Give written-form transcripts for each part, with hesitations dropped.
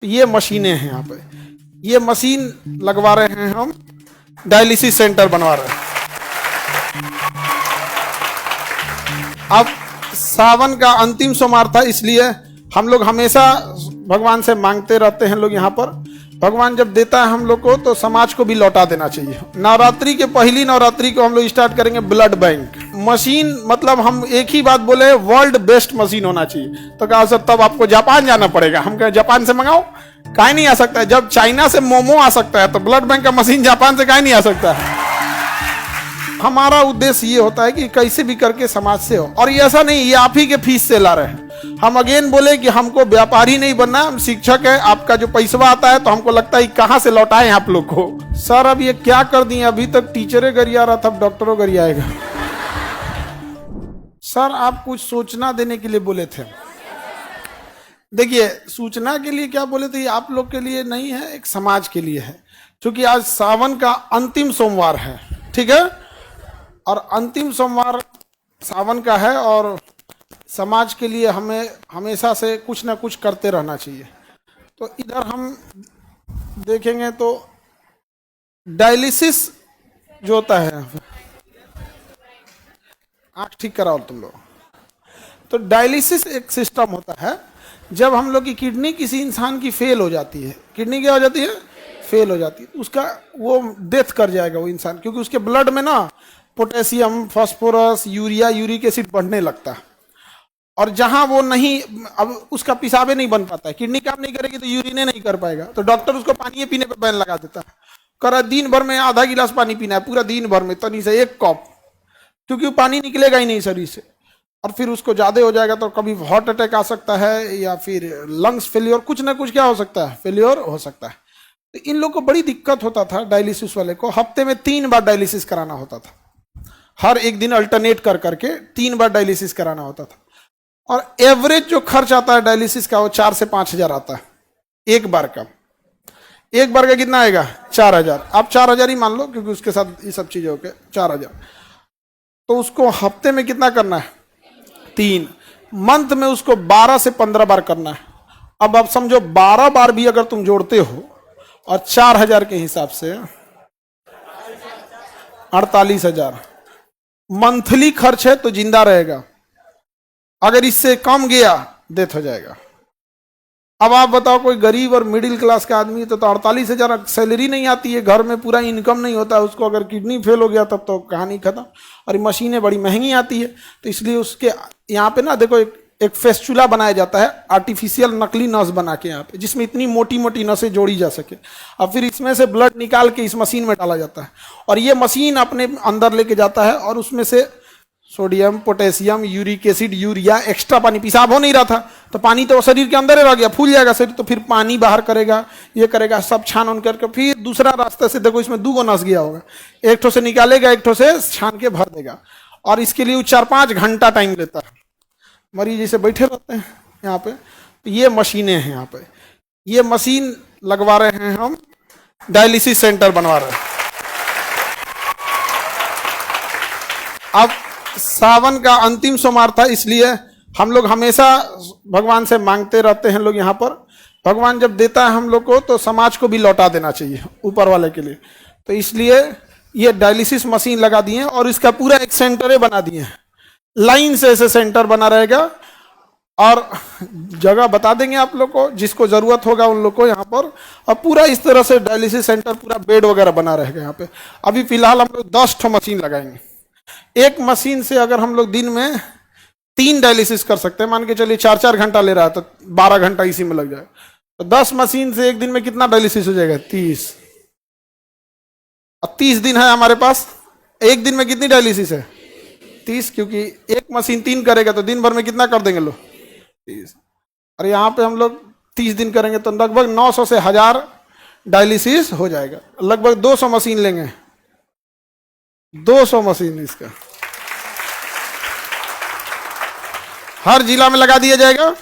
ये मशीनें हैं यहाँ पे, ये मशीन लगवा रहे हैं हम, डायलिसिस सेंटर बनवा रहे हैं। अब सावन का अंतिम सोमवार था, इसलिए हम लोग हमेशा भगवान से मांगते रहते हैं लोग यहाँ पर। भगवान जब देता है हम लोग को तो समाज को भी लौटा देना चाहिए। नवरात्रि के पहली नवरात्रि को हम लोग स्टार्ट करेंगे ब्लड बैंक मशीन, मतलब हम एक ही बात बोले, वर्ल्ड बेस्ट मशीन होना चाहिए। तो कहा सर तब आपको जापान जाना पड़ेगा। हम कहे जापान से मंगाओ, काहे नहीं आ सकता है? जब चाइना से मोमो आ सकता है तो ब्लड बैंक का मशीन जापान से काहे नहीं आ सकता है? हमारा उद्देश्य ये होता है कि कैसे भी करके समाज से हो, और ये ऐसा नहीं ये आप ही के फीस से ला रहे हैं। हम अगेन बोले कि हमको व्यापारी नहीं बनना, हम शिक्षक है। आपका जो पैसा आता है तो हमको लगता है कहां से लौटाएं आप लोग को। सर अब ये क्या कर दिए, अभी तक टीचरे गरिया रहा था, अब डॉक्टरों गरियाएगा। सर आप कुछ सूचना देने के लिए बोले थे। देखिए सूचना के लिए क्या बोले थे, ये आप लोग के लिए नहीं है, एक समाज के लिए है। क्योंकि आज सावन का अंतिम सोमवार है, ठीक है, और अंतिम सोमवार सावन का है, और समाज के लिए हमें हमेशा से कुछ ना कुछ करते रहना चाहिए। तो इधर हम देखेंगे तो डायलिसिस जो होता है, आँख ठीक कराओ तुम लोग। तो डायलिसिस एक सिस्टम होता है, जब हम लोग की किडनी किसी इंसान की फेल हो जाती है, किडनी क्या हो जाती है, फेल हो जाती है, उसका वो डेथ कर जाएगा वो इंसान, क्योंकि उसके ब्लड में ना potassium, phosphorus, urea, uric acid बढ़ने लगता है। और जहां वो नहीं, अब उसका पेशाबे नहीं बन पाता है, किडनी काम नहीं करेगी तो यूरिने नहीं कर पाएगा, तो डॉक्टर उसको पानी पीने पे बैन लगा देता है। कर दिन भर में आधा गिलास पानी पीना है, पूरा दिन भर में तनी से एक कप, क्योंकि वो पानी निकलेगा ही नहीं शरीर से। और फिर उसको ज्यादा हो जाएगा तो कभी हार्ट अटैक आ सकता है, या फिर लंग्स फेलियर, कुछ ना कुछ क्या हो सकता है, फेलियर हो सकता है। तो इन लोग को बड़ी दिक्कत होता था, डायलिसिस वाले को हफ्ते में 3 बार डायलिसिस कराना होता था। हर एक दिन अल्टरनेट कर करके 3 बार डायलिसिस कराना होता था। और एवरेज जो खर्च आता है डायलिसिस का वो 4 से 5 हजार आता है एक बार का। एक बार का कितना आएगा, 4,000। आप 4,000 ही मान लो, क्योंकि उसके साथ ये सब चीजें होके 4,000। तो उसको हफ्ते में कितना करना है, 3। मंथ में उसको 12 से 15 बार करना है। अब आप समझो 12 बार भी अगर तुम जोड़ते हो और 4,000 के हिसाब से 48,000 मंथली खर्च है, तो जिंदा रहेगा। अगर इससे कम गया डेथ हो जाएगा। अब आप बताओ कोई गरीब और मिडिल क्लास का आदमी तो 48,000 सैलरी नहीं आती है, घर में पूरा इनकम नहीं होता है उसको, अगर किडनी फेल हो गया तब तो कहानी खत्म। और मशीनें बड़ी महंगी आती है, तो इसलिए उसके यहाँ पे ना देखो एक फेस्चुला बनाया जाता है, आर्टिफिशियल नकली नस बना के यहाँ पे, जिसमें इतनी मोटी मोटी नसें जोड़ी जा सके। अब फिर इसमें से ब्लड निकाल के इस मशीन में डाला जाता है, और ये मशीन अपने अंदर लेके जाता है, और उसमें से sodium, potassium, uric acid, urea, extra पानी, पेशाब हो नहीं रहा था तो पानी तो शरीर के अंदर ही रह गया, फूल जाएगा शरीर, तो फिर पानी बाहर करेगा, ये करेगा, सब छान उन करके फिर दूसरा रास्ते से, देखो इसमें 2 नस गया होगा, एक ठो से निकालेगा, एक ठो से छान के भर देगा। और इसके लिए 4-5 घंटा टाइम लेता है। मरीज जैसे बैठे रहते हैं यहाँ पे, तो ये मशीनें हैं यहाँ पे, ये मशीन लगवा रहे हैं हम, डायलिसिस सेंटर बनवा रहे हैं। अब सावन का अंतिम सोमवार था, इसलिए हम लोग हमेशा भगवान से मांगते रहते हैं लोग यहाँ पर। भगवान जब देता है हम लोग को तो समाज को भी लौटा देना चाहिए ऊपर वाले के लिए। तो इसलिए ये डायलिसिस मशीन लगा दिए हैं, और इसका पूरा एक सेंटर बना दिए हैं, लाइन से ऐसे सेंटर बना रहेगा, और जगह बता देंगे आप लोग को, जिसको जरूरत होगा उन लोग को यहाँ पर। और पूरा इस तरह से डायलिसिस सेंटर, पूरा बेड वगैरह बना रहेगा यहाँ पे। अभी फिलहाल हम लोग 10 ठो मशीन लगाएंगे। एक मशीन से अगर हम लोग दिन में 3 डायलिसिस कर सकते हैं, मान के चलिए 4-4 घंटा ले रहा है तो 12 घंटा इसी में लग जाए, तो 10 मशीन से एक दिन में कितना डायलिसिस हो जाएगा, 30। अब 30 दिन है हमारे पास, एक दिन में कितनी डायलिसिस है, 30, क्योंकि एक मशीन 3 करेगा तो दिन भर में कितना कर देंगे लोग, 30। और यहाँ पे हम लोग 30 दिन करेंगे तो लगभग 900 से 1000 डायलिसिस हो जाएगा। लगभग 200 मशीन लेंगे, 200 मशीन इसका हर जिला में लगा दिया जाएगा।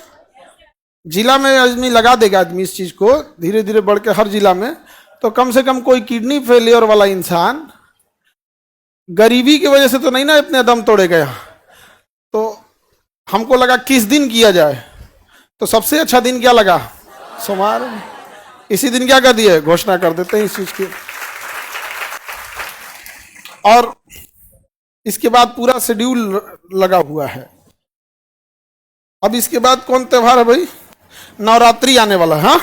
जिला में आदमी लगा देगा, आदमी इस चीज को धीरे धीरे बढ़ के हर जिला में, तो कम से कम कोई किडनी फेलियर वाला इंसान गरीबी की वजह से तो नहीं ना इतने दम तोड़ेगा यहाँ। तो हमको लगा किस दिन किया जाए, तो सबसे अच्छा दिन क्या लगा, सोमवार, इसी दिन क्या कर दिए, घोषणा कर देते हैं इस चीज की। और इसके बाद पूरा शेड्यूल लगा हुआ है। अब इसके बाद कौन त्योहार है भाई, नवरात्रि आने वाला है। हाँ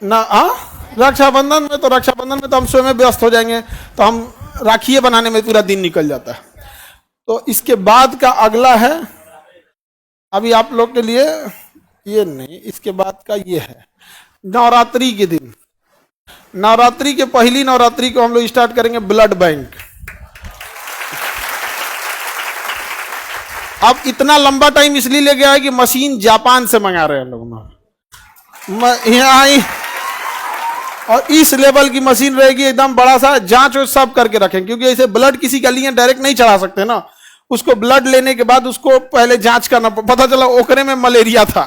ना, हाँ रक्षाबंधन में, तो रक्षाबंधन में तो हम स्वयं व्यस्त हो जाएंगे, तो हम राखिए बनाने में पूरा दिन निकल जाता है। तो इसके बाद का अगला है, अभी आप लोग के लिए ये नहीं, इसके बाद का ये है नवरात्रि के दिन। नवरात्रि के पहली नवरात्रि को हम लोग स्टार्ट करेंगे ब्लड बैंक। अब इतना लंबा टाइम इसलिए ले गया है कि मशीन जापान से मंगा रहे हैं लोग यहाँ, और इस लेवल की मशीन रहेगी, एकदम बड़ा सा जांच सब करके रखें, क्योंकि ऐसे ब्लड किसी का लिए डायरेक्ट नहीं चढ़ा सकते ना, उसको ब्लड लेने के बाद उसको पहले जांच करना, पता चला ओकरे में मलेरिया था,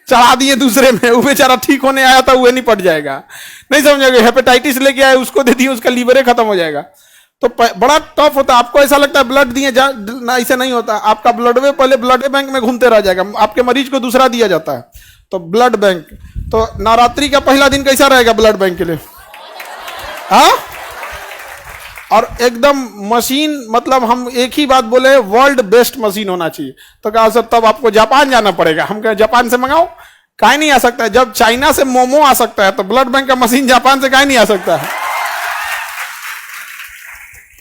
चढ़ा दिए दूसरे में, वो बेचारा ठीक होने आया था, वो निपट जाएगा, नहीं समझोगे, हेपेटाइटिस लेके आए उसको दे दिए, उसका लीवर खत्म हो जाएगा। तो बड़ा टफ होता है। आपको ऐसा लगता है ब्लड दिए ना, ऐसे नहीं होता, आपका ब्लड वे पहले ब्लड बैंक में घूमते रह जाएगा, आपके मरीज को दूसरा दिया जाता है। तो ब्लड बैंक, तो नवरात्रि का पहला दिन कैसा रहेगा ब्लड बैंक के लिए, हाँ, और एकदम मशीन, मतलब हम एक ही बात बोले, वर्ल्ड बेस्ट मशीन होना चाहिए। तो कहा सर तब आपको जापान जाना पड़ेगा। हम कहे जापान से मंगाओ, काहे नहीं आ सकता है, जब चाइना से मोमो आ सकता है तो ब्लड बैंक का मशीन जापान से काहे नहीं आ सकता है।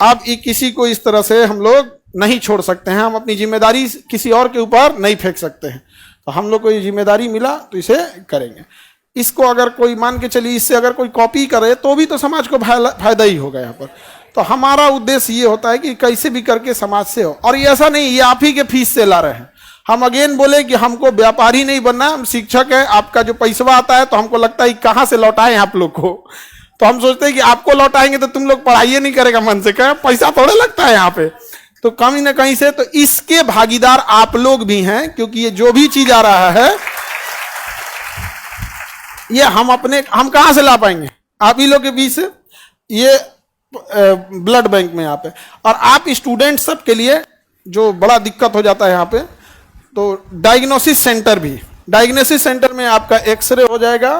अब किसी को इस तरह से हम लोग नहीं छोड़ सकते हैं, हम अपनी जिम्मेदारी किसी और के ऊपर नहीं फेंक सकते हैं। तो हम लोग को ये जिम्मेदारी मिला तो इसे करेंगे। इसको अगर कोई मान के चलिए, इससे अगर कोई कॉपी करे तो भी तो समाज को फायदा ही होगा यहाँ पर। तो हमारा उद्देश्य ये होता है कि कैसे भी करके समाज से हो, और ये ऐसा नहीं ये आप ही के फीस से ला रहे हैं। हम अगेन बोले कि हमको व्यापारी नहीं बनना, हम शिक्षक है, आपका जो पैसा आता है तो हमको लगता है कहाँ से लौटाएं आप लोग को। तो हम सोचते हैं कि आपको लौटाएंगे तो तुम लोग पढ़ाई नहीं करेगा मन से, क्या पैसा थोड़े लगता है यहाँ पे, तो कहीं ना कहीं से। तो इसके भागीदार आप लोग भी हैं, क्योंकि ये जो भी चीज आ रहा है ये हम कहां से ला पाएंगे, आप ही लोग के बीच से। ये ब्लड बैंक में यहाँ पे, और आप स्टूडेंट सब के लिए जो बड़ा दिक्कत हो जाता है यहाँ पे, तो डायग्नोसिस सेंटर भी, डायग्नोसिस सेंटर में आपका एक्सरे हो जाएगा,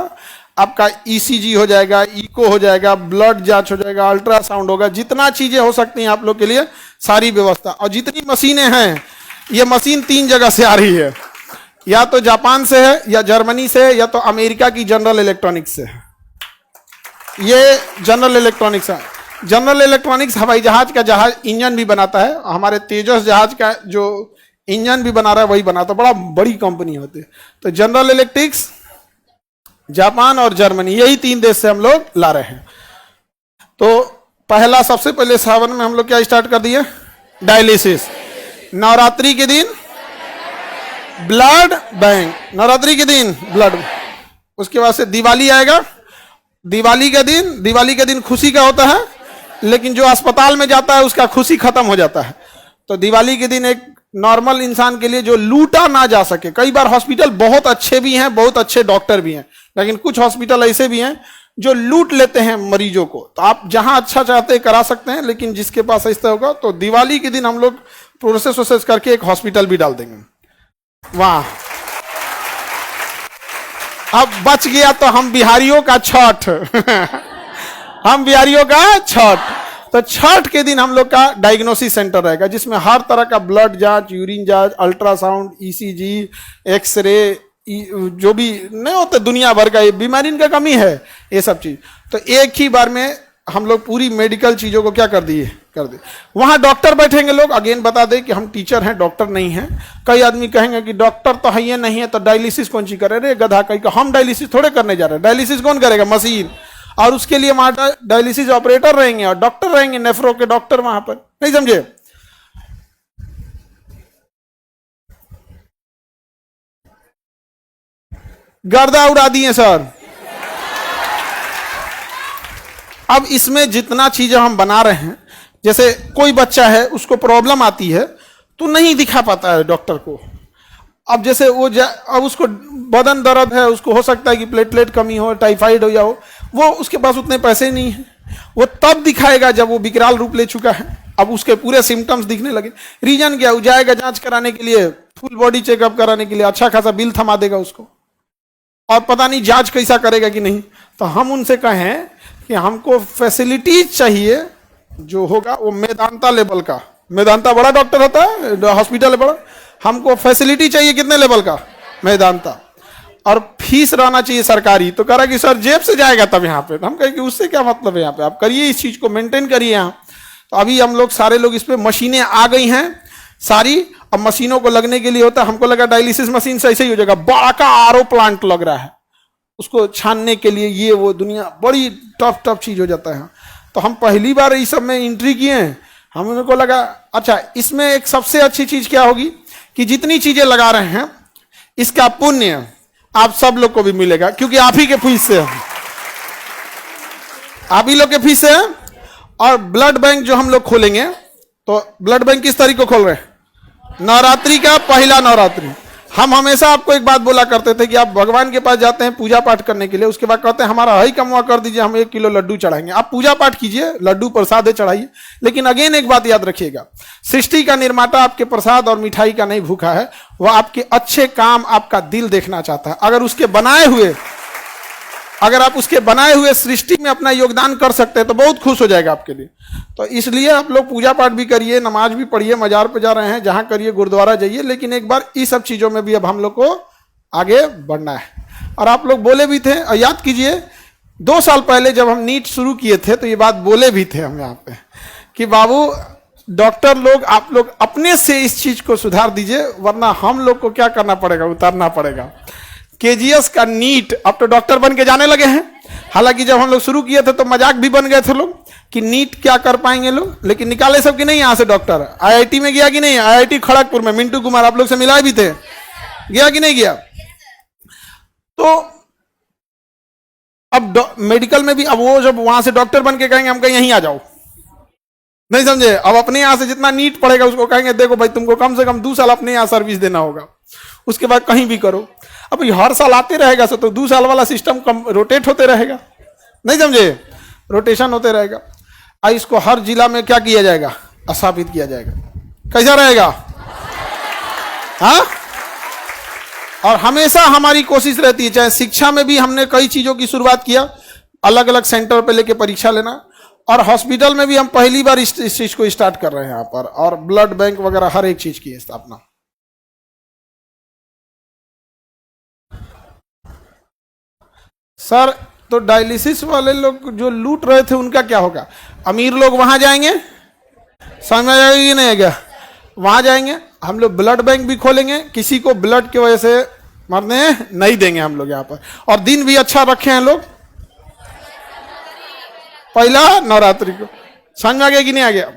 आपका ईसीजी हो जाएगा, इको हो जाएगा, ब्लड जांच हो जाएगा, अल्ट्रासाउंड होगा, जितना चीजें हो सकती हैं आप लोग के लिए सारी व्यवस्था। और जितनी मशीनें हैं, ये मशीन 3 जगह से आ रही है, या तो जापान से है, या जर्मनी से है, या तो अमेरिका की जनरल इलेक्ट्रॉनिक्स से है। ये जनरल इलेक्ट्रॉनिक्स है। जनरल इलेक्ट्रॉनिक्स हवाई जहाज का इंजन भी बनाता है, हमारे तेजस जहाज का जो इंजन भी बना रहा है वही बनाता है, बड़ा बड़ी कंपनी होती है। तो जनरल इलेक्ट्रिक्स, जापान और जर्मनी, यही 3 देश से हम लोग ला रहे हैं। तो पहला, सबसे पहले सावन में हम लोग क्या स्टार्ट कर दिए, डायलिसिस। नवरात्रि के दिन ब्लड बैंक, नवरात्रि के दिन ब्लड। उसके बाद से दिवाली आएगा, दिवाली के दिन खुशी का होता है, लेकिन जो अस्पताल में जाता है उसका खुशी खत्म हो जाता है। तो दिवाली के दिन एक नॉर्मल इंसान के लिए जो लूटा ना जा सके, कई बार हॉस्पिटल बहुत अच्छे भी हैं, बहुत अच्छे डॉक्टर भी हैं, लेकिन कुछ हॉस्पिटल ऐसे भी हैं जो लूट लेते हैं मरीजों को। तो आप जहां अच्छा चाहते हैं करा सकते हैं, लेकिन जिसके पास ऐसा होगा, तो दिवाली के दिन हम लोग प्रोसेस करके एक हॉस्पिटल भी डाल देंगे वहां। अब बच गया तो हम बिहारियों का छठ हम बिहारियों का छठ। तो छठ के दिन हम लोग का डायग्नोसिस सेंटर रहेगा, जिसमें हर तरह का ब्लड जांच, यूरिन जांच, अल्ट्रासाउंड, ईसीजी, एक्सरे, जो भी नहीं होते दुनिया भर का, ये बीमारी इनका कमी है, ये सब चीज। तो एक ही बार में हम लोग पूरी मेडिकल चीजों को क्या कर दिए। वहां डॉक्टर बैठेंगे लोग, अगेन बता दें कि हम टीचर हैं, डॉक्टर नहीं हैं। कई आदमी कहेंगे कि डॉक्टर तो है ये नहीं है, तो डायलिसिस कौन सी करे, रे गधा कहीं का, हम डायलिसिस थोड़े करने जा रहे हैं। डायलिसिस कौन करेगा, मशीन, और उसके लिए वहां डायलिसिस ऑपरेटर रहेंगे और डॉक्टर रहेंगे, नेफ्रो के डॉक्टर वहां पर, नहीं समझे। गर्दा उड़ा दिए सर। अब इसमें जितना चीजें हम बना रहे हैं, जैसे कोई बच्चा है उसको प्रॉब्लम आती है तो नहीं दिखा पाता है डॉक्टर को। अब जैसे वो अब उसको बदन दर्द है, उसको हो सकता है कि प्लेटलेट कमी हो, टाइफाइड हो, या हो, वो उसके पास उतने पैसे नहीं है, वो तब दिखाएगा जब वो विकराल रूप ले चुका है, अब उसके पूरे सिम्टम्स दिखने लगे। रीजन क्या, वो जाएगा जांच कराने के लिए, फुल बॉडी चेकअप कराने के लिए, अच्छा खासा बिल थमा देगा उसको। और पता नहीं जांच कैसा करेगा कि नहीं। तो हम उनसे कहें कि हमको फैसिलिटीज चाहिए जो होगा वो मेदांता लेवल का। मेदांता बड़ा डॉक्टर होता है, हॉस्पिटल है बड़ा, हमको फैसिलिटी चाहिए कितने लेवल का, मेदांता। और फीस रहना चाहिए सरकारी। तो कह रहा कि सर जेब से जाएगा तब यहाँ पे। तो हम कहें कि उससे क्या मतलब है, यहाँ पे आप करिए, इस चीज को मेंटेन करिए यहाँ। तो अभी हम लोग सारे लोग इस पे मशीनें आ गई हैं सारी। अब मशीनों को लगने के लिए होता है, हमको लगा डायलिसिस मशीन से ऐसे ही हो जाएगा, बड़ा का आरओ प्लांट लग रहा है उसको छानने के लिए, ये वो दुनिया बड़ी टफ चीज हो जाता है। तो हम पहली बार इस सब में एंट्री किए हैं। हमको लगा अच्छा इसमें एक सबसे अच्छी चीज क्या होगी कि जितनी चीजें लगा रहे हैं इसका पुण्य आप सब लोग को भी मिलेगा, क्योंकि आप ही के फीस से है, आप ही लोग के फीस से है। और ब्लड बैंक जो हम लोग खोलेंगे, तो ब्लड बैंक किस तारीख को खोल रहे हैं, नवरात्रि का पहला नवरात्रि। हम हमेशा आपको एक बात बोला करते थे कि आप भगवान के पास जाते हैं पूजा पाठ करने के लिए, उसके बाद कहते हैं हमारा हई कमवा कर दीजिए, हम 1 किलो लड्डू चढ़ाएंगे। आप पूजा पाठ कीजिए, लड्डू प्रसाद चढ़ाइए, लेकिन अगेन एक बात याद रखिएगा, सृष्टि का निर्माता आपके प्रसाद और मिठाई का नहीं भूखा है, वह आपके अच्छे काम, आपका दिल देखना चाहता है। अगर आप उसके बनाए हुए सृष्टि में अपना योगदान कर सकते हैं तो बहुत खुश हो जाएगा आपके लिए। तो इसलिए आप लोग पूजा पाठ भी करिए, नमाज भी पढ़िए, मजार पे जा रहे हैं जहां करिए, गुरुद्वारा जाइए, लेकिन एक बार इस सब चीजों में भी अब हम लोग को आगे बढ़ना है। और आप लोग बोले भी थे, और याद कीजिए 2 साल पहले जब हम नीट शुरू किए थे तो ये बात बोले भी थे हम यहाँ पे कि बाबू डॉक्टर लोग, आप लोग अपने से इस चीज को सुधार दीजिए, वरना हम लोग को क्या करना पड़ेगा, उतारना पड़ेगा। केजीएस का नीट अब तो डॉक्टर बन के जाने लगे हैं। हालांकि जब हम लोग शुरू किए थे तो मजाक भी बन गए थे लोग कि नीट क्या कर पाएंगे लोग, लेकिन निकाले सब कि नहीं यहाँ से डॉक्टर। आईआईटी में गया कि नहीं, आईआईटी खड़गपुर में मिंटू कुमार आप लोग से मिलाए भी थे, गया कि नहीं गया। तो अब मेडिकल में भी अब वो जब वहां से डॉक्टर बन के कहेंगे हम कहीं यहीं आ जाओ, नहीं समझे। अब अपने यहां से जितना नीट पड़ेगा उसको कहेंगे देखो भाई तुमको कम से कम 2 साल अपने यहां सर्विस देना होगा, उसके बाद कहीं भी करो। अब हर साल आते रहेगा तो 2 साल वाला सिस्टम रोटेट होते रहेगा, नहीं समझे, रोटेशन होते रहेगा। इसको हर जिला में क्या किया जाएगा, स्थापित किया जाएगा। कैसा रहेगा, हाँ। और हमेशा हमारी कोशिश रहती है, चाहे शिक्षा में भी हमने कई चीजों की शुरुआत किया, अलग अलग सेंटर पे लेके परीक्षा लेना, और हॉस्पिटल में भी हम पहली बार इस चीज को स्टार्ट कर रहे हैं यहाँ पर, और ब्लड बैंक वगैरह हर एक चीज की स्थापना। सर तो डायलिसिस वाले लोग जो लूट रहे थे उनका क्या होगा, अमीर लोग वहां जाएंगे, समझ में आएगा कि नहीं आएगा, वहां जाएंगे। हम लोग ब्लड बैंक भी खोलेंगे, किसी को ब्लड की वजह से मरने नहीं देंगे हम लोग यहाँ पर। और दिन भी अच्छा रखे हैं लोग, पहला नवरात्रि को, समझ में आ गया कि नहीं आ गया।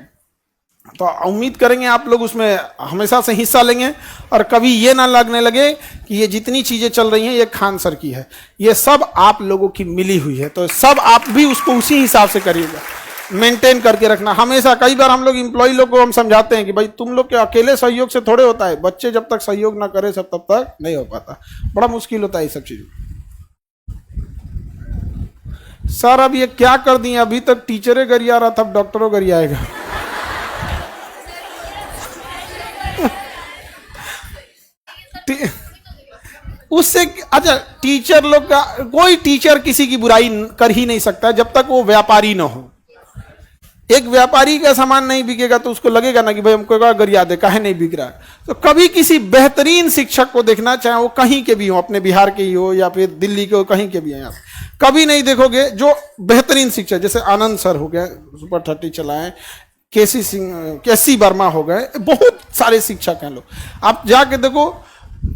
तो उम्मीद करेंगे आप लोग उसमें हमेशा से हिस्सा लेंगे, और कभी ये ना लगने लगे कि ये जितनी चीजें चल रही हैं ये खान सर की है, ये सब आप लोगों की मिली हुई है। तो सब आप भी उसको उसी हिसाब से करिएगा, मेंटेन करके रखना हमेशा। कई बार हम लोग एम्प्लॉय लोग को हम समझाते हैं कि भाई तुम लोग के अकेले सहयोग से थोड़े होता है, बच्चे जब तक सहयोग ना करे सब तब तक नहीं हो पाता, बड़ा मुश्किल होता है ये सब चीज। सर अब ये क्या कर दिए, अभी तक टीचरे गरिया रहा था, अब डॉक्टरों गरियाएगा। उससे अच्छा टीचर लोग का, कोई टीचर किसी की बुराई कर ही नहीं सकता जब तक वो व्यापारी ना हो। एक व्यापारी का सामान नहीं बिकेगा तो उसको लगेगा ना कि भाई हमको गरिया दे, काहे नहीं बिक रहा है। तो कभी किसी बेहतरीन शिक्षक को देखना, चाहे वो कहीं के भी हो, अपने बिहार के ही हो या फिर दिल्ली के हो, कहीं के भी हैं, कभी नहीं देखोगे जो बेहतरीन शिक्षक, जैसे आनंद सर हो गए, सुपर 30 चलाए, केसी वर्मा हो गए, बहुत सारे शिक्षक हैं लोग। आप जाके देखो,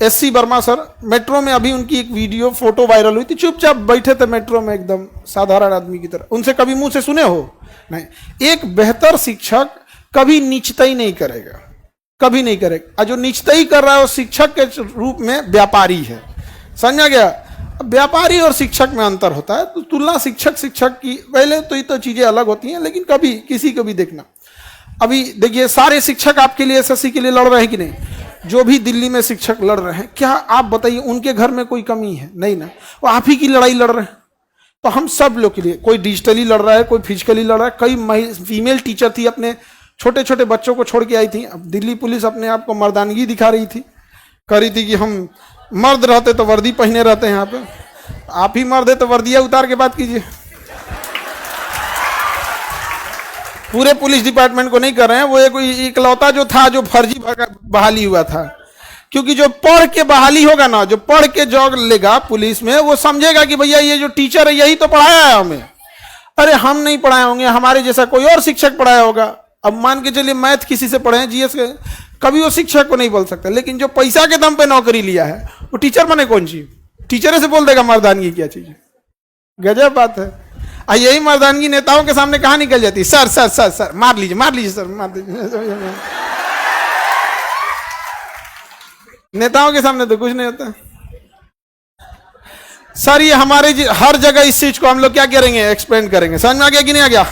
एससी वर्मा सर, मेट्रो में अभी उनकी एक वीडियो फोटो वायरल हुई थी, चुपचाप बैठे थे मेट्रो में एकदम साधारण आदमी की तरह। उनसे कभी मुंह से सुने हो नहीं। एक बेहतर शिक्षक कभी नीचताई नहीं करेगा, कभी नहीं करेगा। और जो नीचताई कर रहा है वो शिक्षक के रूप में व्यापारी है, समझा गया। व्यापारी और शिक्षक में अंतर होता है, तो तुलना शिक्षक की पहले तो ये तो चीजें अलग होती हैं, लेकिन कभी किसी को भी देखना। अभी देखिए सारे शिक्षक आपके लिए एसएससी के लिए लड़ रहे हैं कि नहीं, जो भी दिल्ली में शिक्षक लड़ रहे हैं, क्या आप बताइए उनके घर में कोई कमी है, नहीं ना, वो आप ही की लड़ाई लड़ रहे हैं। तो हम सब लोग के लिए, कोई डिजिटली लड़ रहा है, कोई फिजिकली लड़ रहा है। कई फीमेल टीचर थी, अपने छोटे छोटे बच्चों को छोड़ के आई थी। अब दिल्ली पुलिस अपने आप को मर्दानगी दिखा रही थी, कह रही थी कि हम मर्द रहते तो वर्दी पहने रहते हैं यहाँ पे। आप ही मर्द है तो वर्दिया उतार के बात कीजिए। पूरे पुलिस डिपार्टमेंट को नहीं कर रहे हैं, वो कोई इकलौता जो था जो फर्जी बहाली हुआ था। क्योंकि जो पढ़ के बहाली होगा ना, जो पढ़ के जॉब लेगा पुलिस में, वो समझेगा कि भैया ये जो टीचर है यही तो पढ़ाया है हमें। अरे हम नहीं पढ़ाए होंगे, हमारे जैसा कोई और शिक्षक पढ़ाया होगा। अब मान के चलिए मैथ किसी से पढ़े हैं, जीएस के, कभी वो शिक्षक को नहीं बोल सकता। लेकिन जो पैसा के दम पे नौकरी लिया है वो टीचर बने कौन चीज, टीचर से बोल देगा मर्दानगी क्या चीज। गजब बात है। यही मर्दानगी नेताओं के सामने कहाँ निकल जाती है, सर सर सर सर मार लीजिए सर, मार दीजिए। नेताओं के सामने तो कुछ नहीं होता। सर ये हमारे हर जगह इस चीज को हम लोग क्या करेंगे, एक्सप्लेन करेंगे। समझ में आ गया कि नहीं आ गया,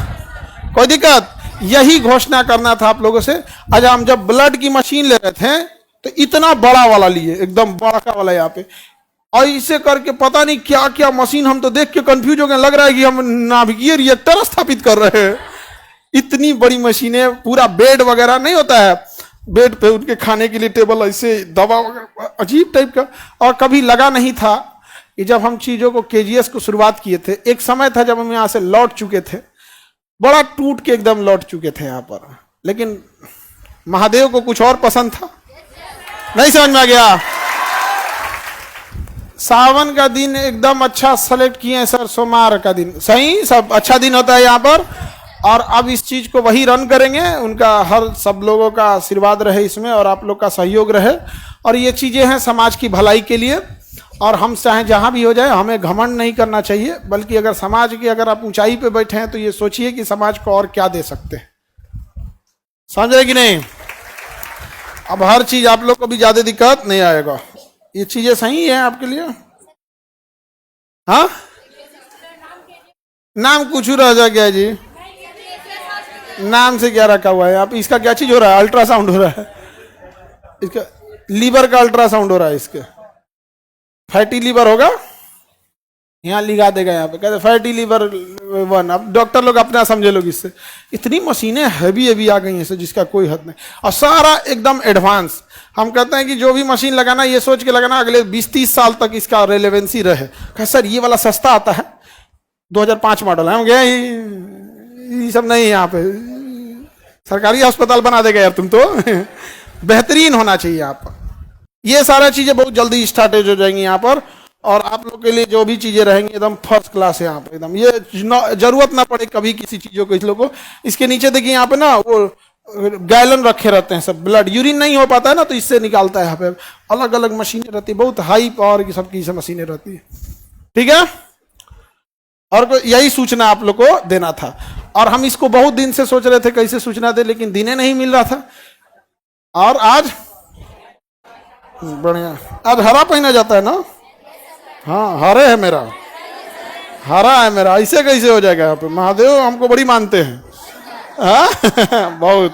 कोई दिक्कत? यही घोषणा करना था आप लोगों से। आज हम जब ब्लड की मशीन ले रहे थे तो इतना बड़ा वाला लिए, एकदम बड़ा वाला यहाँ पे, और इसे करके पता नहीं क्या क्या मशीन, हम तो देख के कंफ्यूज हो गए, लग रहा है कि हम नाभिकीय रिएक्टर स्थापित कर रहे हैं। इतनी बड़ी मशीनें, पूरा बेड वगैरह नहीं होता है, बेड पे उनके खाने के लिए टेबल, ऐसे दवा वगैरह, अजीब टाइप का। और कभी लगा नहीं था कि जब हम चीजों को केजीएस को शुरुआत किए थे, एक समय था जब हम यहां से लौट चुके थे, बड़ा टूट के एकदम लौट चुके थे यहां पर। लेकिन महादेव को कुछ और पसंद था, नहीं समझ में आ गया। सावन का दिन एकदम अच्छा सेलेक्ट किए हैं सर, सोमवार का दिन सही, सब अच्छा दिन होता है यहाँ पर। और अब इस चीज को वही रन करेंगे, उनका हर सब लोगों का आशीर्वाद रहे इसमें, और आप लोग का सहयोग रहे। और ये चीजें हैं समाज की भलाई के लिए। और हम चाहे जहां भी हो जाए, हमें घमंड नहीं करना चाहिए, बल्कि अगर समाज की, अगर आप ऊंचाई पे बैठे हैं तो ये सोचिए कि समाज को और क्या दे सकते हैं। समझ रहे कि नहीं? अब हर चीज आप लोग को भी ज्यादा दिक्कत नहीं आएगा, ये चीजें सही है आपके लिए। हाँ, नाम कुछ रह जा गया जी, नाम से क्या रखा हुआ है आप? इसका क्या चीज हो रहा है? अल्ट्रासाउंड हो रहा है, इसका लीवर का अल्ट्रासाउंड हो रहा है। इसके फैटी लीवर होगा, यहाँ लिखा देगा, यहाँ पे कहते फैटी लीवर 1। अब डॉक्टर लोग अपना समझे लोग इससे। इतनी मशीनें हैवी आ गई हैं जिसका कोई हद नहीं, और सारा एकदम एडवांस। हम कहते हैं कि जो भी मशीन लगाना, ये सोच के लगाना अगले 20-30 साल तक इसका रेलेवेंसी रहे। कहा सर ये वाला सस्ता आता है, 2005 मॉडल है। हम गए ये सब नहीं, यहाँ पे सरकारी अस्पताल बना देगा यार तुम तो। बेहतरीन होना चाहिए यहाँ पर। ये सारा चीजें बहुत जल्दी स्टार्टेज हो जाएंगी यहाँ पर, और आप लोग के लिए जो भी चीजें रहेंगी एकदम फर्स्ट क्लास है यहाँ पे एकदम। ये जरूरत ना पड़े कभी किसी चीजों को, इस लोगों को। इसके नीचे देखिए यहाँ पे ना वो गैलन रखे रहते हैं सब, ब्लड यूरिन नहीं हो पाता है ना, तो इससे निकालता है। यहाँ पे अलग अलग मशीनें रहती है, बहुत हाई पावर की सबकी मशीनें रहती है। ठीक है, और यही सूचना आप लोग को देना था। और हम इसको बहुत दिन से सोच रहे थे कैसे सूचना दे, लेकिन दिने नहीं मिल रहा था। और आज बढ़िया, आज हरा पहना जाता है ना। हाँ, हरे है मेरा, हरा है मेरा, ऐसे कैसे हो जाएगा? यहाँ पे महादेव हमको बड़ी मानते हैं। बहुत,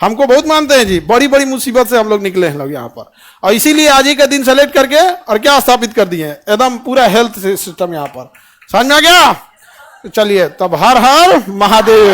हमको बहुत मानते हैं जी। बड़ी बड़ी मुसीबत से हम लोग निकले हैं लोग यहाँ पर, और इसीलिए आज ही का दिन सेलेक्ट करके और क्या स्थापित कर दिए हैं, एकदम पूरा हेल्थ सिस्टम यहाँ पर। समझ में आ गया? तो चलिए तब, हर हर महादेव।